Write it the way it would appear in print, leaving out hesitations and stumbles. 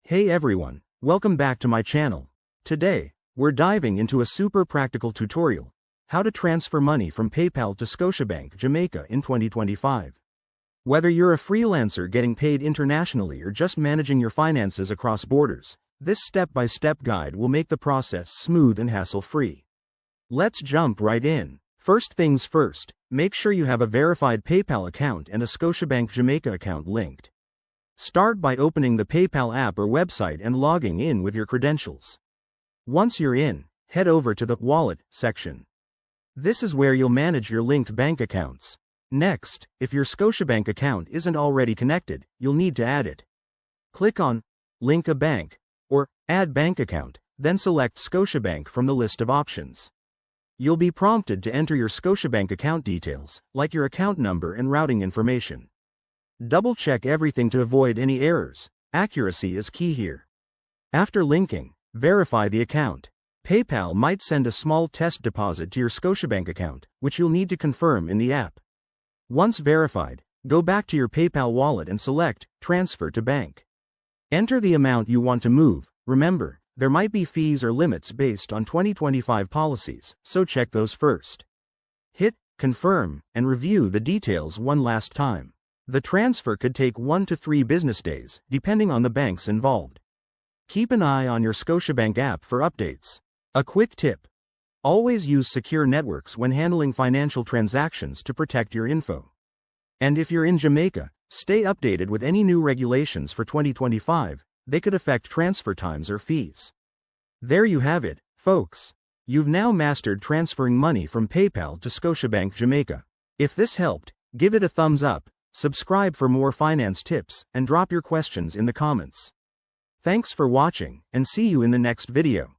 Hey everyone, welcome back to my channel. Today, we're diving into a super practical tutorial, how to transfer money from PayPal to Scotiabank, Jamaica in 2025. Whether you're a freelancer getting paid internationally or just managing your finances across borders, this step-by-step guide will make the process smooth and hassle-free. Let's jump right in. First things first, make sure you have a verified PayPal account and a Scotiabank Jamaica account linked. Start by opening the PayPal app or website and logging in with your credentials. Once you're in, head over to the Wallet section. This is where you'll manage your linked bank accounts. Next, if your Scotiabank account isn't already connected, you'll need to add it. Click on Link a Bank or Add Bank Account, then select Scotiabank from the list of options. You'll be prompted to enter your Scotiabank account details, like your account number and routing information. Double-check everything to avoid any errors. Accuracy is key here. After linking, verify the account. PayPal might send a small test deposit to your Scotiabank account, which you'll need to confirm in the app. Once verified, go back to your PayPal wallet and select Transfer to Bank. Enter the amount you want to move. Remember, there might be fees or limits based on 2025 policies, so check those first. Hit Confirm and review the details one last time. The transfer could take 1 to 3 business days, depending on the banks involved. Keep an eye on your Scotiabank app for updates. A quick tip: always use secure networks when handling financial transactions to protect your info. And if you're in Jamaica, stay updated with any new regulations for 2025, they could affect transfer times or fees. There you have it, folks. You've now mastered transferring money from PayPal to Scotiabank Jamaica. If this helped, give it a thumbs up. Subscribe for more finance tips and drop your questions in the comments. Thanks for watching and see you in the next video.